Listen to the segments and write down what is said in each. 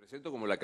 Presento como la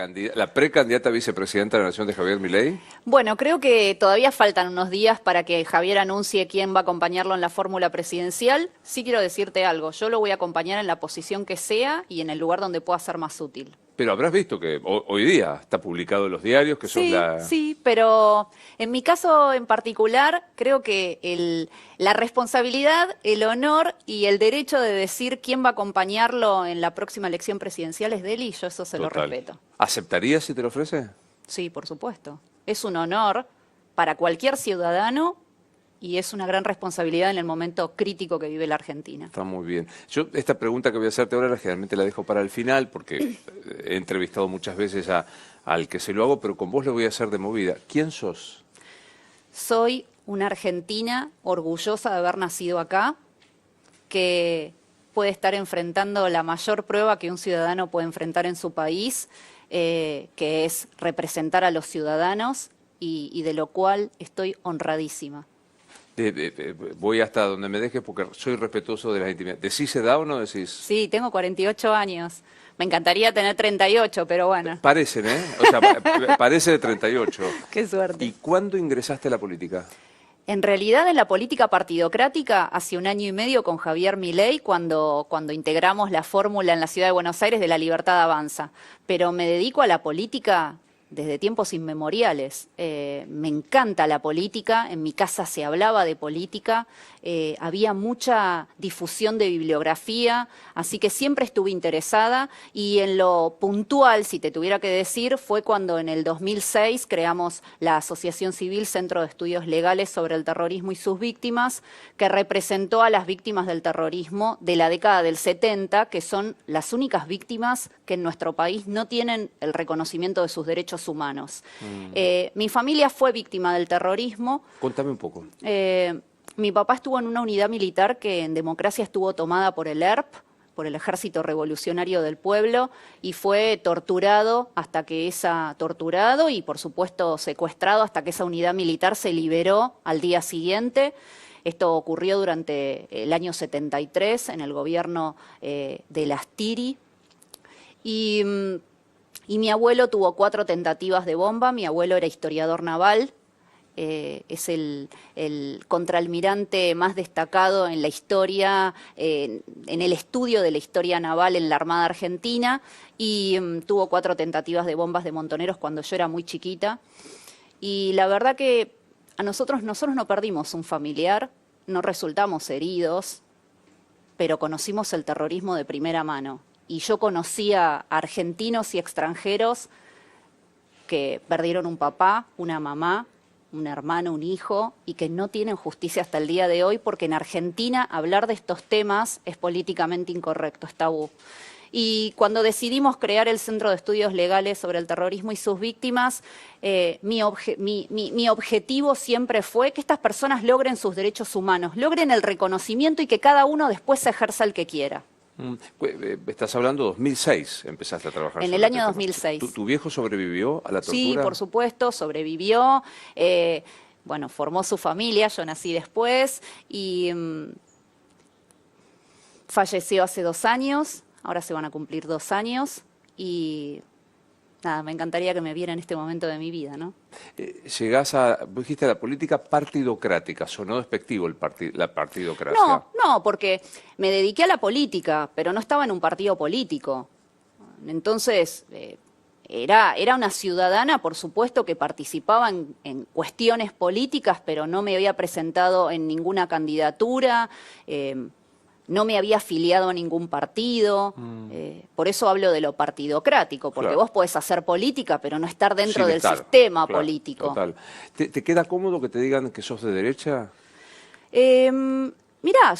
precandidata a vicepresidenta de la Nación de Javier Milei. Bueno, creo que todavía faltan unos días para que Javier anuncie quién va a acompañarlo en la fórmula presidencial. Sí quiero decirte algo, yo lo voy a acompañar en la posición que sea y en el lugar donde pueda ser más útil. Pero habrás visto que hoy día está publicado en los diarios que sos Sí, la... sí, pero en mi caso en particular creo que la responsabilidad, el honor y el derecho de decir quién va a acompañarlo en la próxima elección presidencial es de él y yo eso se lo Total. respeto. ¿Aceptarías si te lo ofrece? Sí, por supuesto. Es un honor para cualquier ciudadano y es una gran responsabilidad en el momento crítico que vive la Argentina. Está muy bien. Yo esta pregunta que voy a hacerte ahora generalmente la dejo para el final porque he entrevistado muchas veces al que se lo hago, pero con vos lo voy a hacer de movida. ¿Quién sos? Soy una argentina orgullosa de haber nacido acá, que puede estar enfrentando la mayor prueba que un ciudadano puede enfrentar en su país, que es representar a los ciudadanos y de lo cual estoy honradísima. Voy hasta donde me dejes porque soy respetuoso de las intimidades. ¿Decís edad o no decís? Sí, tengo 48 años. Me encantaría tener 38, pero bueno. Parecen, ¿eh? O sea, parece de 38. Qué suerte. ¿Y cuándo ingresaste a la política? En realidad, en la política partidocrática, hace 1 año y medio con Javier Milei, cuando integramos la fórmula en la Ciudad de Buenos Aires de La Libertad Avanza. Pero me dedico a la política desde tiempos inmemoriales. Me encanta la política, en mi casa se hablaba de política, había mucha difusión de bibliografía, así que siempre estuve interesada y en lo puntual, si te tuviera que decir, fue cuando en el 2006 creamos la Asociación Civil Centro de Estudios Legales sobre el Terrorismo y sus Víctimas, que representó a las víctimas del terrorismo de la década del 70, que son las únicas víctimas que en nuestro país no tienen el reconocimiento de sus derechos humanos. Mi familia fue víctima del terrorismo. Contame un poco. Mi papá estuvo en una unidad militar que en democracia estuvo tomada por el ERP, por el Ejército Revolucionario del Pueblo, y fue torturado torturado y por supuesto secuestrado hasta que esa unidad militar se liberó al día siguiente. Esto ocurrió durante el año 73 en el gobierno de Lastiri. Y mi abuelo tuvo 4 tentativas de bomba. Mi abuelo era historiador naval, es el contraalmirante más destacado en la historia, en el estudio de la historia naval en la Armada Argentina, y tuvo 4 tentativas de bombas de montoneros cuando yo era muy chiquita. Y la verdad que nosotros no perdimos un familiar, no resultamos heridos, pero conocimos el terrorismo de primera mano. Y yo conocía a argentinos y extranjeros que perdieron un papá, una mamá, un hermano, un hijo, y que no tienen justicia hasta el día de hoy, porque en Argentina hablar de estos temas es políticamente incorrecto, es tabú. Y cuando decidimos crear el Centro de Estudios Legales sobre el Terrorismo y sus Víctimas, mi objetivo siempre fue que estas personas logren sus derechos humanos, logren el reconocimiento y que cada uno después ejerza el que quiera. Estás hablando de 2006, empezaste a trabajar. En el año 2006. ¿Tu viejo sobrevivió a la tortura? Sí, por supuesto, sobrevivió. Bueno, formó su familia, yo nací después y falleció hace 2 años. Ahora se van a cumplir 2 años y nada, me encantaría que me viera en este momento de mi vida, ¿no? Vos dijiste la política partidocrática, sonó despectivo la partidocracia. No, porque me dediqué a la política, pero no estaba en un partido político. Entonces, era una ciudadana, por supuesto, que participaba en cuestiones políticas, pero no me había presentado en ninguna candidatura, no me había afiliado a ningún partido, por eso hablo de lo partidocrático, porque Claro. vos podés hacer política, pero no estar dentro Sin del estar, sistema claro, político. Total. ¿Te queda cómodo que te digan que sos de derecha? Mirá,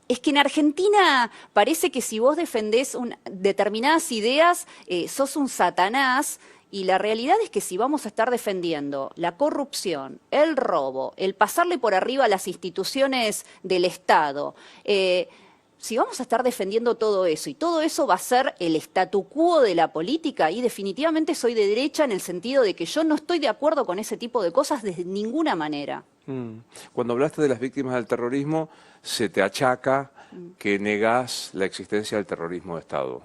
es que en Argentina parece que si vos defendés determinadas ideas, sos un satanás. Y la realidad es que si vamos a estar defendiendo la corrupción, el robo, el pasarle por arriba a las instituciones del Estado, si vamos a estar defendiendo todo eso y todo eso va a ser el statu quo de la política, y definitivamente soy de derecha en el sentido de que yo no estoy de acuerdo con ese tipo de cosas de ninguna manera. Cuando hablaste de las víctimas del terrorismo, se te achaca que negás la existencia del terrorismo de Estado.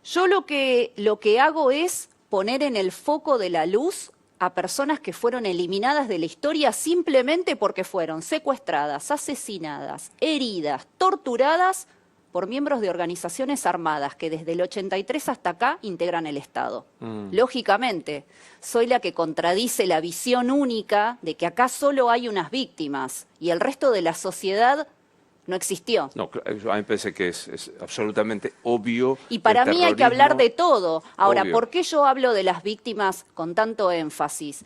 Yo lo que hago es poner en el foco de la luz a personas que fueron eliminadas de la historia simplemente porque fueron secuestradas, asesinadas, heridas, torturadas por miembros de organizaciones armadas que desde el 83 hasta acá integran el Estado. Lógicamente, soy la que contradice la visión única de que acá solo hay unas víctimas y el resto de la sociedad no existió. No, a mí me parece que es absolutamente obvio. Y para mí hay que hablar de todo. Ahora, obvio. ¿por qué yo hablo de las víctimas con tanto énfasis?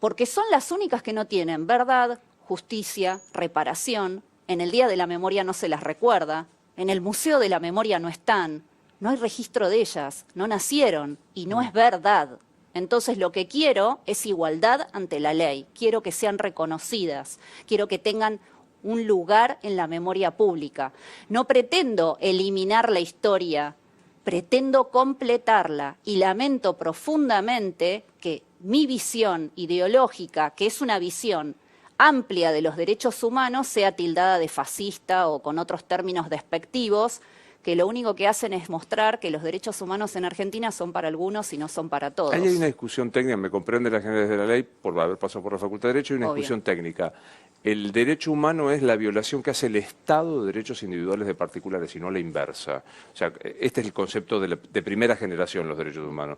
Porque son las únicas que no tienen verdad, justicia, reparación. En el Día de la Memoria no se las recuerda. En el Museo de la Memoria no están. No hay registro de ellas. No nacieron. Y no es verdad. Entonces lo que quiero es igualdad ante la ley. Quiero que sean reconocidas. Quiero que tengan un lugar en la memoria pública. No pretendo eliminar la historia, pretendo completarla y lamento profundamente que mi visión ideológica, que es una visión amplia de los derechos humanos, sea tildada de fascista o con otros términos despectivos, que lo único que hacen es mostrar que los derechos humanos en Argentina son para algunos y no son para todos. Ahí hay una discusión técnica, me comprende las generales de la ley, por haber pasado por la Facultad de Derecho, y una discusión técnica. El derecho humano es la violación que hace el Estado de derechos individuales de particulares y no la inversa. O sea, este es el concepto de primera generación, los derechos humanos.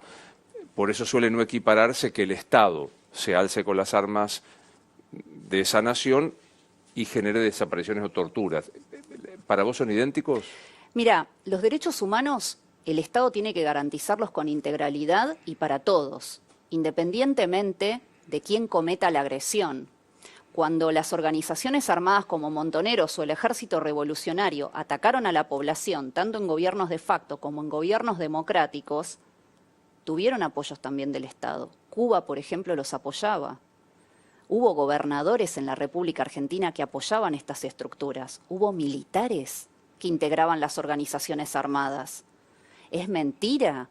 Por eso suele no equipararse que el Estado se alce con las armas de esa nación y genere desapariciones o torturas. ¿Para vos son idénticos? Mira, los derechos humanos el Estado tiene que garantizarlos con integralidad y para todos, independientemente de quién cometa la agresión. Cuando las organizaciones armadas como Montoneros o el Ejército Revolucionario atacaron a la población, tanto en gobiernos de facto como en gobiernos democráticos, tuvieron apoyos también del Estado. Cuba, por ejemplo, los apoyaba. Hubo gobernadores en la República Argentina que apoyaban estas estructuras. Hubo militares que integraban las organizaciones armadas. Es mentira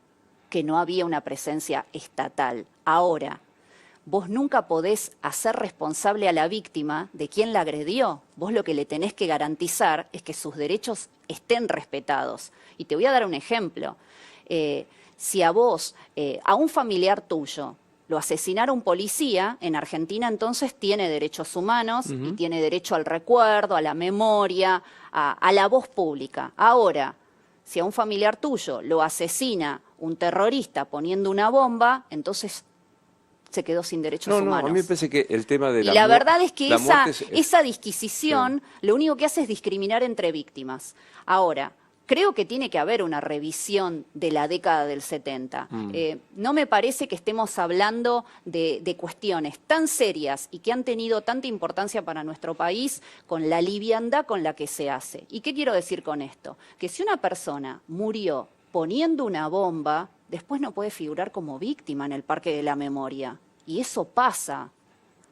que no había una presencia estatal. Ahora, vos nunca podés hacer responsable a la víctima de quien la agredió. Vos lo que le tenés que garantizar es que sus derechos estén respetados. Y te voy a dar un ejemplo. Si a vos, a un familiar tuyo, lo asesinara un policía, en Argentina entonces tiene derechos humanos y tiene derecho al recuerdo, a la memoria, a la voz pública. Ahora, si a un familiar tuyo lo asesina un terrorista poniendo una bomba, entonces se quedó sin derechos humanos. A mí me parece que el tema de la verdad es que muerte esa disquisición lo único que hace es discriminar entre víctimas. Ahora, creo que tiene que haber una revisión de la década del 70. No me parece que estemos hablando de cuestiones tan serias y que han tenido tanta importancia para nuestro país con la liviandad con la que se hace. ¿Y qué quiero decir con esto? Que si una persona murió poniendo una bomba, después no puede figurar como víctima en el Parque de la Memoria. Y eso pasa,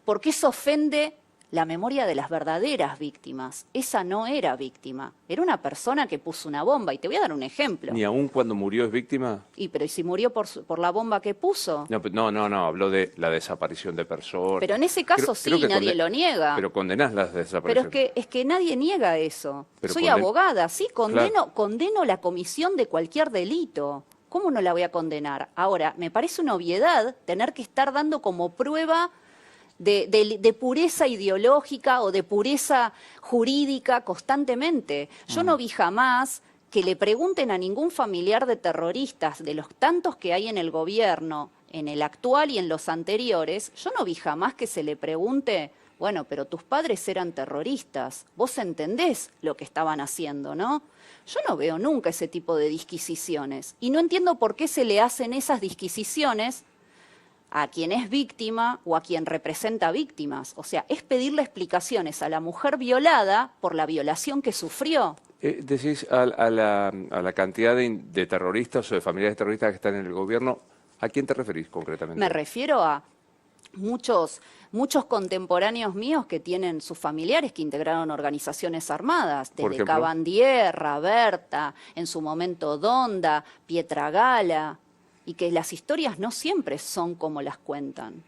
porque eso ofende la memoria de las verdaderas víctimas. Esa no era víctima, era una persona que puso una bomba. Y te voy a dar un ejemplo. ¿Ni aún cuando murió es víctima? Pero ¿y si murió por la bomba que puso? No, habló de la desaparición de personas. Pero en ese caso sí, nadie lo niega. Pero condenás las desapariciones. Pero es que nadie niega eso. Soy abogada, sí, condeno la comisión de cualquier delito. ¿Cómo no la voy a condenar? Ahora, me parece una obviedad tener que estar dando como prueba de pureza ideológica o de pureza jurídica constantemente. Yo no vi jamás que le pregunten a ningún familiar de terroristas, de los tantos que hay en el gobierno, en el actual y en los anteriores, yo no vi jamás que se le pregunte, bueno, pero tus padres eran terroristas, vos entendés lo que estaban haciendo, ¿no? Yo no veo nunca ese tipo de disquisiciones y no entiendo por qué se le hacen esas disquisiciones a quien es víctima o a quien representa víctimas. O sea, es pedirle explicaciones a la mujer violada por la violación que sufrió. Decís a la cantidad de terroristas o de familiares terroristas que están en el gobierno, ¿a quién te referís concretamente? Me refiero a muchos contemporáneos míos que tienen sus familiares que integraron organizaciones armadas, desde Cabandier, Berta, en su momento Donda, Pietragala, y que las historias no siempre son como las cuentan.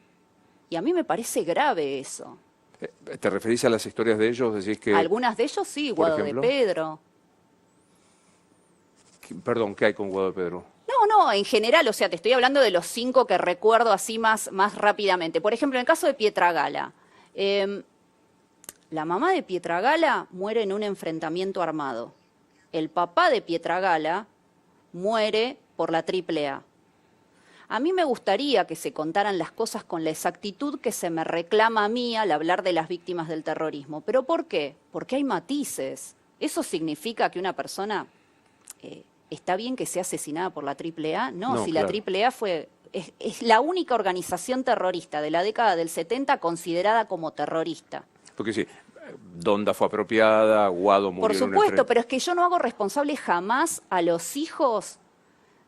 Y a mí me parece grave eso. ¿Te referís a las historias de ellos? Decís que algunas de ellos sí, Guado de Pedro. Perdón, ¿qué hay con Guado de Pedro? No, en general, o sea, te estoy hablando de los 5 que recuerdo así más rápidamente. Por ejemplo, en el caso de Pietragala. La mamá de Pietragala muere en un enfrentamiento armado. El papá de Pietragala muere por la AAA. A mí me gustaría que se contaran las cosas con la exactitud que se me reclama a mí al hablar de las víctimas del terrorismo. ¿Pero por qué? Porque hay matices. ¿Eso significa que una persona está bien que sea asesinada por la AAA? No, si claro. la AAA es la única organización terrorista de la década del 70 considerada como terrorista. Porque sí, Donda fue apropiada, Guado murió Por en un supuesto, pero es que yo no hago responsable jamás a los hijos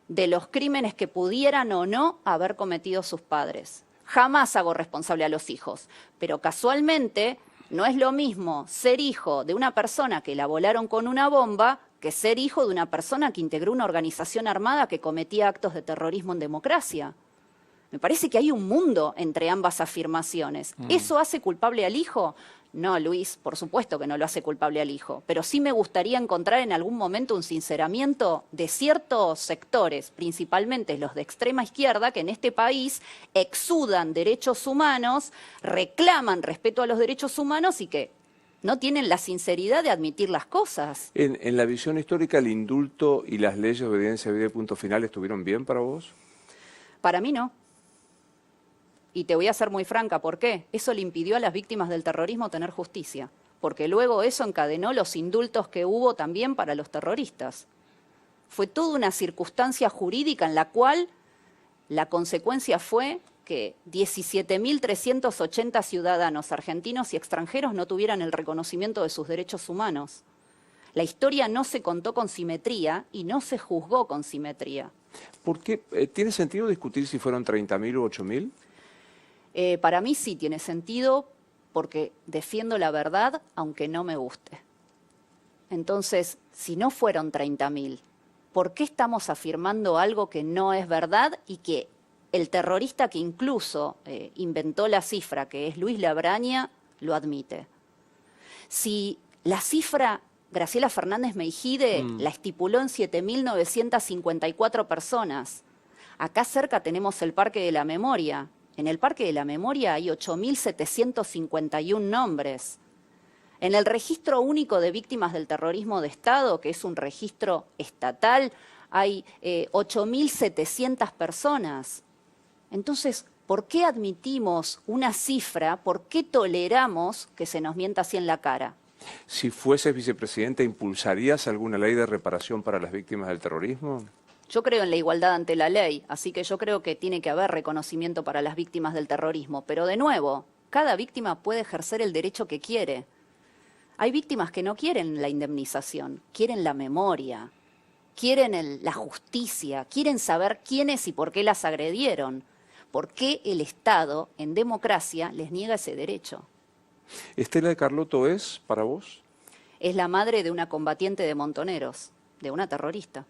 de los crímenes que pudieran o no haber cometido sus padres. Jamás hago responsable a los hijos. Pero casualmente no es lo mismo ser hijo de una persona que la volaron con una bomba que ser hijo de una persona que integró una organización armada que cometía actos de terrorismo en democracia. Me parece que hay un mundo entre ambas afirmaciones. ¿Eso hace culpable al hijo? No, Luis, por supuesto que no lo hace culpable al hijo, pero sí me gustaría encontrar en algún momento un sinceramiento de ciertos sectores, principalmente los de extrema izquierda, que en este país exudan derechos humanos, reclaman respeto a los derechos humanos y que no tienen la sinceridad de admitir las cosas. En la visión histórica, ¿el indulto y las leyes de obediencia debida y punto final estuvieron bien para vos? Para mí no. Y te voy a ser muy franca, ¿por qué? Eso le impidió a las víctimas del terrorismo tener justicia, porque luego eso encadenó los indultos que hubo también para los terroristas. Fue toda una circunstancia jurídica en la cual la consecuencia fue que 17.380 ciudadanos argentinos y extranjeros no tuvieran el reconocimiento de sus derechos humanos. La historia no se contó con simetría y no se juzgó con simetría. ¿Por qué? ¿Tiene sentido discutir si fueron 30.000 o 8.000? Para mí sí tiene sentido porque defiendo la verdad aunque no me guste. Entonces, si no fueron 30.000, ¿por qué estamos afirmando algo que no es verdad y que el terrorista que incluso inventó la cifra, que es Luis Labraña, lo admite? Si la cifra Graciela Fernández Meijide la estipuló en 7.954 personas, acá cerca tenemos el Parque de la Memoria. En el Parque de la Memoria hay 8.751 nombres. En el Registro Único de Víctimas del Terrorismo de Estado, que es un registro estatal, hay 8.700 personas. Entonces, ¿por qué admitimos una cifra? ¿Por qué toleramos que se nos mienta así en la cara? Si fueses vicepresidenta, ¿impulsarías alguna ley de reparación para las víctimas del terrorismo? Yo creo en la igualdad ante la ley, así que yo creo que tiene que haber reconocimiento para las víctimas del terrorismo. Pero de nuevo, cada víctima puede ejercer el derecho que quiere. Hay víctimas que no quieren la indemnización, quieren la memoria, quieren la justicia, quieren saber quiénes y por qué las agredieron. ¿Por qué el Estado, en democracia, les niega ese derecho? ¿Estela de Carlotto es, para vos? Es la madre de una combatiente de Montoneros, de una terrorista.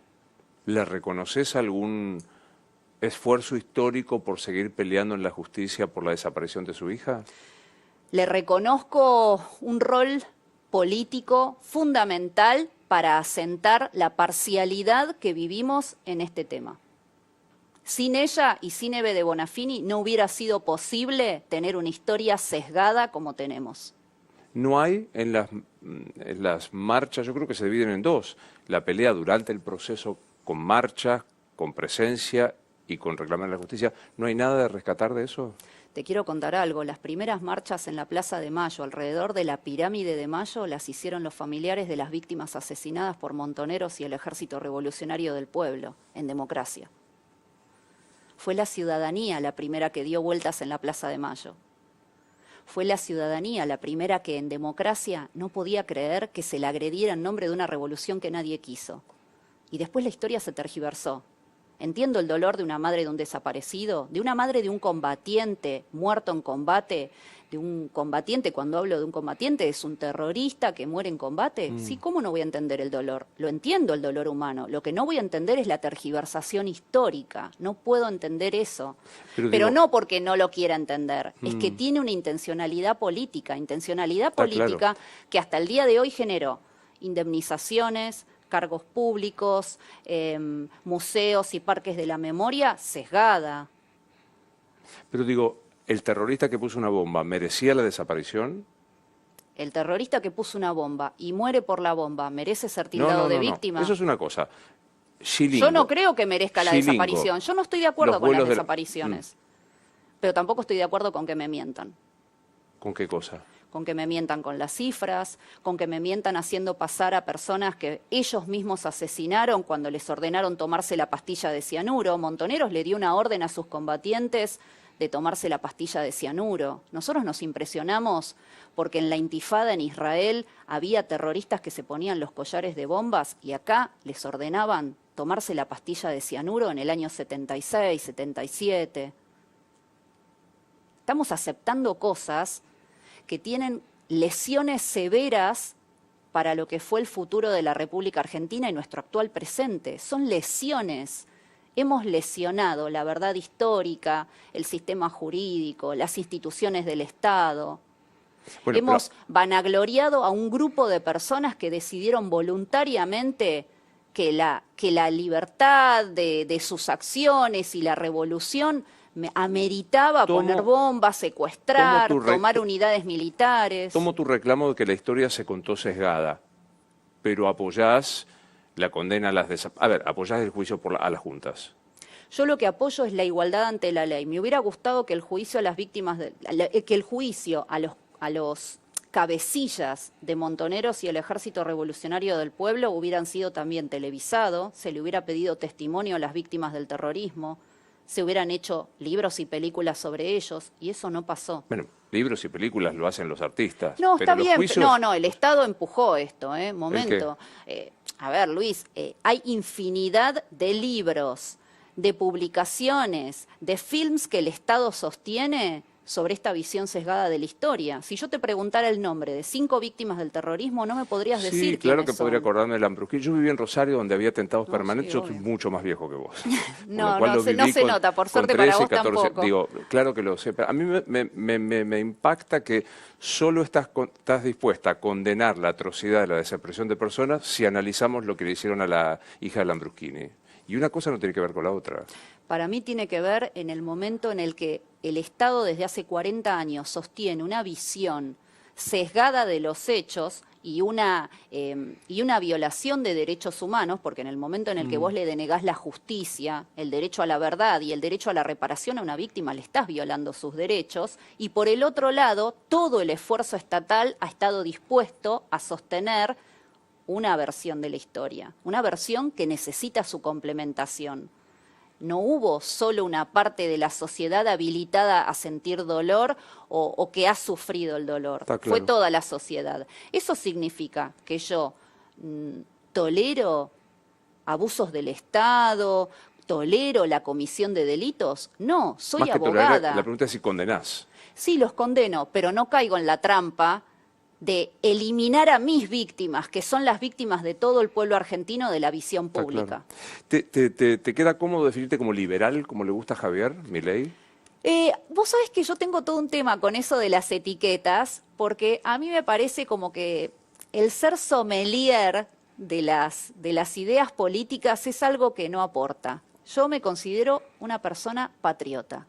¿Le reconoces algún esfuerzo histórico por seguir peleando en la justicia por la desaparición de su hija? Le reconozco un rol político fundamental para asentar la parcialidad que vivimos en este tema. Sin ella y sin Eve de Bonafini no hubiera sido posible tener una historia sesgada como tenemos. No hay en las marchas, yo creo que se dividen en dos, la pelea durante el proceso con marchas, con presencia y con reclamar la justicia. ¿No hay nada de rescatar de eso? Te quiero contar algo, las primeras marchas en la Plaza de Mayo, alrededor de la Pirámide de Mayo, las hicieron los familiares de las víctimas asesinadas por Montoneros y el Ejército Revolucionario del Pueblo, en democracia. Fue la ciudadanía la primera que dio vueltas en la Plaza de Mayo. Fue la ciudadanía la primera que en democracia no podía creer que se la agrediera en nombre de una revolución que nadie quiso. Y después la historia se tergiversó. Entiendo el dolor de una madre de un desaparecido, de una madre de un combatiente muerto en combate, de un combatiente, cuando hablo de un combatiente, es un terrorista que muere en combate. Sí, ¿cómo no voy a entender el dolor? Lo entiendo, el dolor humano. Lo que no voy a entender es la tergiversación histórica. No puedo entender eso. Pero no porque no lo quiera entender. Es que tiene una intencionalidad política claro. que hasta el día de hoy generó indemnizaciones, cargos públicos, museos y parques de la memoria, sesgada. Pero digo, ¿el terrorista que puso una bomba merecía la desaparición? El terrorista que puso una bomba y muere por la bomba, ¿merece ser tildado de víctima? Eso es una cosa. Xilingo. Yo no creo que merezca la desaparición. Yo no estoy de acuerdo con las desapariciones. Pero tampoco estoy de acuerdo con que me mientan. ¿Con qué cosa? Con que me mientan con las cifras, con que me mientan haciendo pasar a personas que ellos mismos asesinaron cuando les ordenaron tomarse la pastilla de cianuro. Montoneros le dio una orden a sus combatientes de tomarse la pastilla de cianuro. Nosotros nos impresionamos porque en la intifada en Israel había terroristas que se ponían los collares de bombas y acá les ordenaban tomarse la pastilla de cianuro en el año 76, 77. Estamos aceptando cosas que tienen lesiones severas para lo que fue el futuro de la República Argentina y nuestro actual presente. Son lesiones. Hemos lesionado la verdad histórica, el sistema jurídico, las instituciones del Estado. Bueno, hemos vanagloriado a un grupo de personas que decidieron voluntariamente que la libertad de sus acciones y la revolución ameritaba poner bombas, secuestrar, tomar unidades militares. Tomo tu reclamo de que la historia se contó sesgada, pero apoyás la condena a las desapariciones. A ver, apoyás el juicio a las juntas. Yo lo que apoyo es la igualdad ante la ley. Me hubiera gustado que el juicio a las víctimas, que el juicio a los cabecillas de Montoneros y el Ejército Revolucionario del Pueblo hubieran sido también televisado, se le hubiera pedido testimonio a las víctimas del terrorismo, se hubieran hecho libros y películas sobre ellos, y eso no pasó. Bueno, libros y películas lo hacen los artistas. No, pero está bien. Juicios... No, el Estado empujó esto, momento. A ver, Luis, hay infinidad de libros, de publicaciones, de films que el Estado sostiene sobre esta visión sesgada de la historia. Si yo te preguntara el nombre de 5 víctimas del terrorismo, no me podrías decir quiénes son. Sí, claro que podría acordarme de Lambrusquini. Yo viví en Rosario, donde había atentados permanentes. Sí, yo soy mucho más viejo que vos. No se nota, por suerte 13, para vos 14, tampoco. Digo, claro que lo sé. Pero a mí me impacta que solo estás dispuesta a condenar la atrocidad de la desaparición de personas si analizamos lo que le hicieron a la hija de Lambrusquini. Y una cosa no tiene que ver con la otra. Para mí tiene que ver en el momento en el que el Estado desde hace 40 años sostiene una visión sesgada de los hechos y una violación de derechos humanos, porque en el momento en el que vos le denegás la justicia, el derecho a la verdad y el derecho a la reparación a una víctima, le estás violando sus derechos, y por el otro lado, todo el esfuerzo estatal ha estado dispuesto a sostener una versión de la historia, una versión que necesita su complementación. No hubo solo una parte de la sociedad habilitada a sentir dolor o que ha sufrido el dolor. Claro. Fue toda la sociedad. ¿Eso significa que yo tolero abusos del Estado, tolero la comisión de delitos? No, soy abogada. La pregunta es si condenás. Sí, los condeno, pero no caigo en la trampa de eliminar a mis víctimas, que son las víctimas de todo el pueblo argentino, de la visión pública. Claro. ¿Te queda cómodo definirte como liberal, como le gusta a Javier Milei? Vos sabés que yo tengo todo un tema con eso de las etiquetas, porque a mí me parece como que el ser sommelier de las ideas políticas es algo que no aporta. Yo me considero una persona patriota.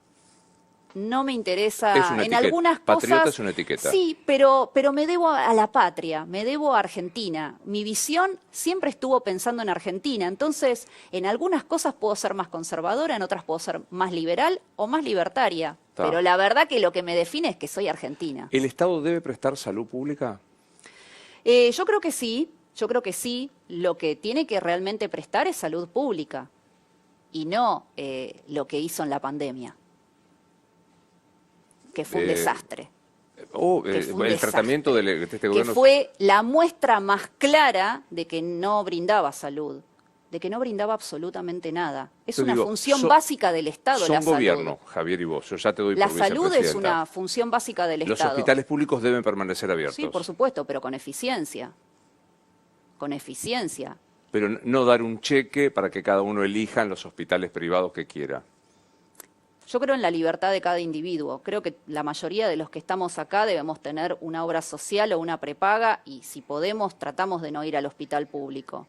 No me interesa en algunas cosas. Patriota es una etiqueta. Sí, pero me debo a la patria, me debo a Argentina. Mi visión siempre estuvo pensando en Argentina. Entonces, en algunas cosas puedo ser más conservadora, en otras puedo ser más liberal o más libertaria. Pero la verdad que lo que me define es que soy argentina. ¿El Estado debe prestar salud pública? Yo creo que sí. Lo que tiene que realmente prestar es salud pública y no lo que hizo en la pandemia, que fue un desastre. El tratamiento de este gobierno. Que fue la muestra más clara de que no brindaba salud, de que no brindaba absolutamente nada. Es una función básica del Estado, la salud. Gobierno, Javier y vos, yo ya te doy por vicepresidenta. La salud es una función básica del Estado. Los hospitales públicos deben permanecer abiertos. Sí, por supuesto, pero con eficiencia. Con eficiencia. Pero no dar un cheque para que cada uno elija en los hospitales privados que quiera. Yo creo en la libertad de cada individuo. Creo que la mayoría de los que estamos acá debemos tener una obra social o una prepaga y si podemos tratamos de no ir al hospital público.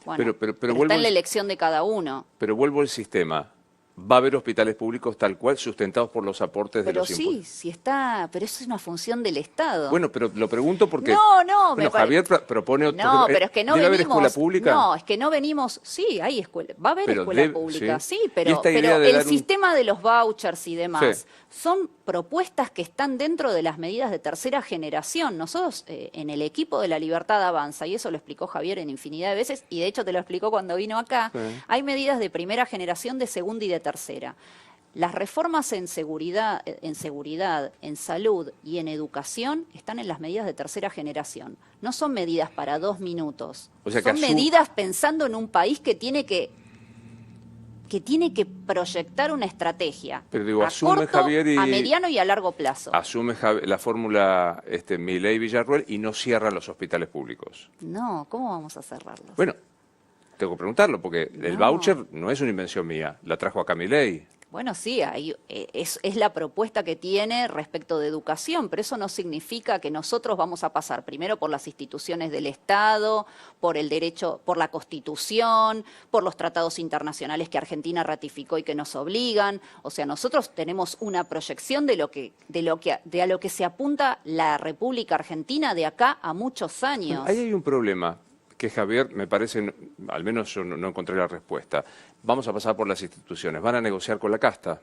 Bueno, pero está vuelvo en la elección de cada uno. Pero vuelvo al sistema. Va a haber hospitales públicos tal cual, sustentados por los aportes de Pero los impuestos. sí está, pero eso es una función del Estado. Bueno, pero lo pregunto porque No, bueno, Javier propone otro. No, pero es que no ¿Debe haber venimos. escuela pública? No, es que no venimos. Sí, hay escuela. Va a haber Pero escuela pública, sí. sí, Y pero, esta idea de el dar sistema de los vouchers y demás Sí. son propuestas que están dentro de las medidas de tercera generación. Nosotros en el equipo de La Libertad Avanza, y eso lo explicó Javier en infinidad de veces, y de hecho te lo explicó cuando vino acá, Sí. hay medidas de primera generación, de segunda y de tercera. Las reformas en seguridad, en salud y en educación están en las medidas de tercera generación. No son medidas para 2 minutos. O sea que son medidas pensando en un país que tiene que proyectar una estrategia Pero digo, a asume corto, Javier y a mediano y a largo plazo. asume la fórmula Milei-Villarruel y no cierra los hospitales públicos. No, ¿cómo vamos a cerrarlos? Bueno, tengo que preguntarlo porque el No. voucher no es una invención mía, la trajo acá Milei. Bueno, sí, es la propuesta que tiene respecto de educación, pero eso no significa que nosotros vamos a pasar primero por las instituciones del Estado, por el derecho, por la Constitución, por los tratados internacionales que Argentina ratificó y que nos obligan. O sea, nosotros tenemos una proyección de a lo que se apunta la República Argentina de acá a muchos años. Ahí hay un problema que Javier, me parece, al menos yo no encontré la respuesta. Vamos a pasar por las instituciones. ¿Van a negociar con la casta?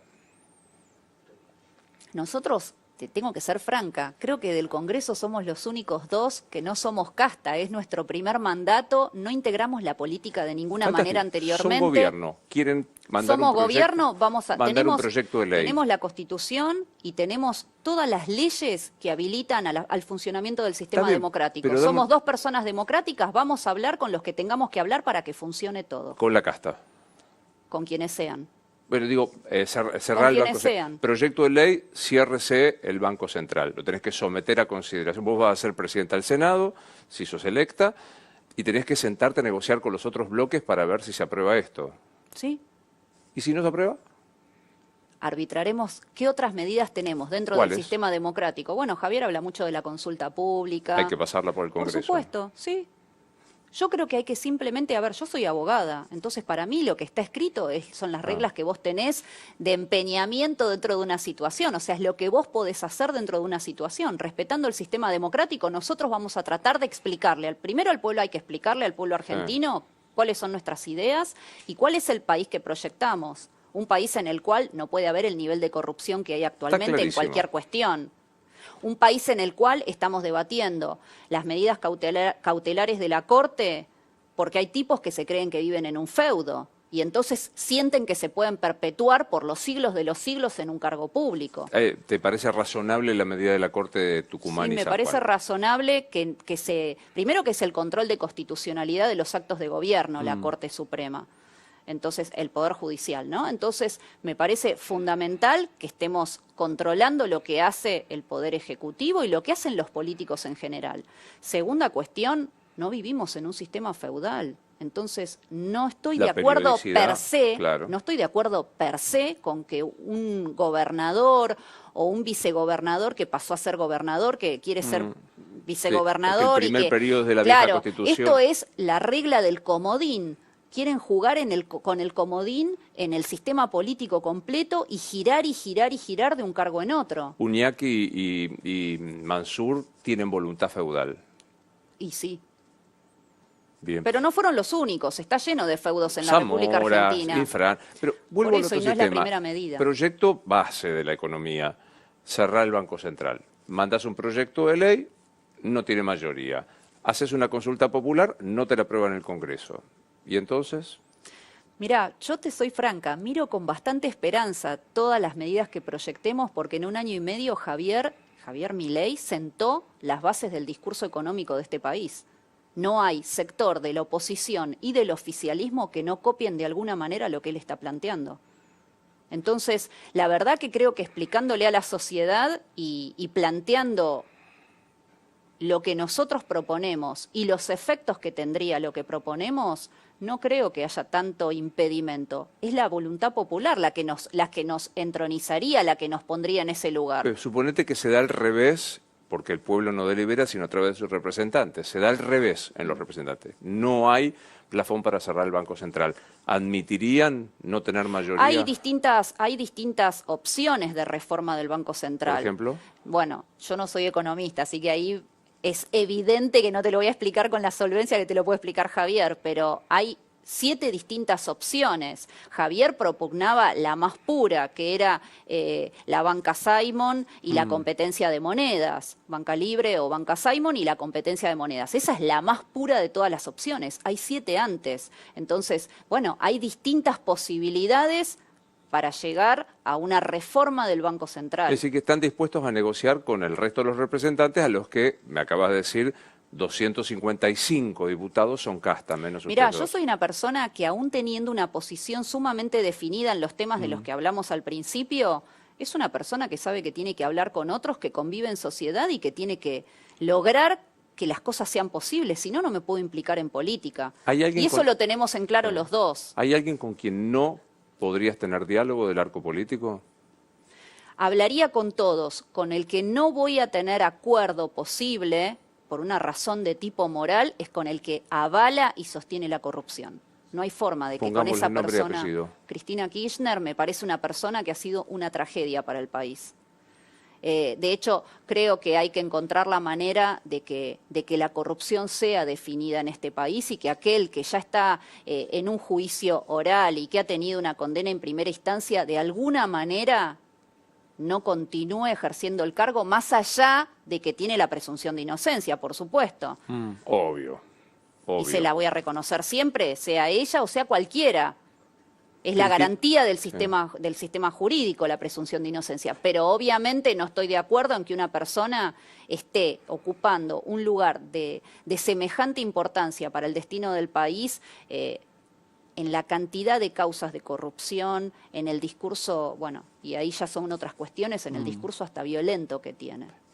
Nosotros, te tengo que ser franca, creo que del Congreso somos los únicos dos que no somos casta, es nuestro primer mandato, no integramos la política de ninguna Fantástico. manera anteriormente. Son gobierno, quieren mandar Somos un proyecto, gobierno, mandar un proyecto de ley. tenemos la Constitución y tenemos todas las leyes que habilitan al funcionamiento del sistema Está bien, democrático. pero Somos dos personas democráticas, vamos a hablar con los que tengamos que hablar para que funcione todo, Con la casta. con quienes sean. Bueno, digo, cerrar el quienes Banco sean. Proyecto de ley, ciérrese el Banco Central. Lo tenés que someter a consideración. Vos vas a ser presidenta del Senado, si sos electa, y tenés que sentarte a negociar con los otros bloques para ver si se aprueba esto. ¿Sí? ¿Y si no se aprueba? Arbitraremos qué otras medidas tenemos dentro del ¿Cuáles? sistema democrático. Bueno, Javier habla mucho de la consulta pública. Hay que pasarla por el Congreso. Por supuesto, sí. Yo creo que hay que simplemente, a ver, yo soy abogada, entonces para mí lo que está escrito son las reglas que vos tenés de empeñamiento dentro de una situación, o sea, es lo que vos podés hacer dentro de una situación. Respetando el sistema democrático, nosotros vamos a tratar de explicarle, primero al pueblo hay que explicarle al pueblo argentino cuáles son nuestras ideas y cuál es el país que proyectamos. Un país en el cual no puede haber el nivel de corrupción que hay actualmente en clarísimo. cualquier cuestión. Un país en el cual estamos debatiendo las medidas cautelares de la Corte porque hay tipos que se creen que viven en un feudo y entonces sienten que se pueden perpetuar por los siglos de los siglos en un cargo público. ¿Te parece razonable la medida de la Corte de Tucumán Sí, y me San parece Juan? razonable primero que es el control de constitucionalidad de los actos de gobierno, la Corte Suprema. Entonces, el Poder Judicial, ¿no? Entonces, me parece fundamental que estemos controlando lo que hace el Poder Ejecutivo y lo que hacen los políticos en general. Segunda cuestión, no vivimos en un sistema feudal. Entonces, no estoy de acuerdo per se, claro. no estoy de acuerdo per se con que un gobernador o un vicegobernador que pasó a ser gobernador, que quiere ser vicegobernador el primer y que periodo de la vieja Constitución. esto es la regla del comodín. Quieren jugar con el comodín en el sistema político completo y girar y girar y girar de un cargo en otro. Uñaki y Mansur tienen voluntad feudal. Y sí. Bien. Pero no fueron los únicos, está lleno de feudos en la Zamora, República Argentina. Infran. Pero vuelvo Por al eso, otro y no es la sistema. primera medida. Proyecto base de la economía, cerrar el Banco Central. Mandas un proyecto de ley, no tiene mayoría. Haces una consulta popular, no te la aprueban en el Congreso. ¿Y entonces? Mirá, yo te soy franca, miro con bastante esperanza todas las medidas que proyectemos porque en 1 año y medio Javier Milei sentó las bases del discurso económico de este país. No hay sector de la oposición y del oficialismo que no copien de alguna manera lo que él está planteando. Entonces, la verdad que creo que explicándole a la sociedad y planteando lo que nosotros proponemos y los efectos que tendría lo que proponemos, no creo que haya tanto impedimento. Es la voluntad popular la que nos entronizaría, la que nos pondría en ese lugar. Pero suponete que se da al revés porque el pueblo no delibera sino a través de sus representantes. Se da al revés en los representantes. No hay plafón para cerrar el Banco Central. ¿Admitirían no tener mayoría? Hay distintas opciones de reforma del Banco Central. ¿Por ejemplo? Bueno, yo no soy economista, así que ahí es evidente que no te lo voy a explicar con la solvencia que te lo puede explicar Javier, pero hay 7 distintas opciones. Javier propugnaba la más pura, que era la banca Simon y la competencia de monedas. Banca libre o banca Simon y la competencia de monedas. Esa es la más pura de todas las opciones. Hay 7 antes. Entonces, bueno, hay distintas posibilidades para llegar a una reforma del Banco Central. Es decir, que están dispuestos a negociar con el resto de los representantes, a los que, me acabas de decir, 255 diputados son casta, menos ustedes. Mirá, yo soy una persona que aún teniendo una posición sumamente definida en los temas de los que hablamos al principio, es una persona que sabe que tiene que hablar con otros, que convive en sociedad y que tiene que lograr que las cosas sean posibles, si no, no me puedo implicar en política. Y eso lo tenemos en claro los dos. ¿Hay alguien con quien no podrías tener diálogo del arco político? Hablaría con todos. Con el que no voy a tener acuerdo posible, por una razón de tipo moral, es con el que avala y sostiene la corrupción. No hay forma de que con esa persona... Cristina Kirchner me parece una persona que ha sido una tragedia para el país. De hecho, creo que hay que encontrar la manera de que la corrupción sea definida en este país y que aquel que ya está en un juicio oral y que ha tenido una condena en primera instancia, de alguna manera no continúe ejerciendo el cargo, más allá de que tiene la presunción de inocencia, por supuesto. Obvio. Y se la voy a reconocer siempre, sea ella o sea cualquiera. Es la garantía del sistema jurídico, la presunción de inocencia. Pero obviamente no estoy de acuerdo en que una persona esté ocupando un lugar de semejante importancia para el destino del país, en la cantidad de causas de corrupción, en el discurso, bueno, y ahí ya son otras cuestiones, en el discurso hasta violento que tiene.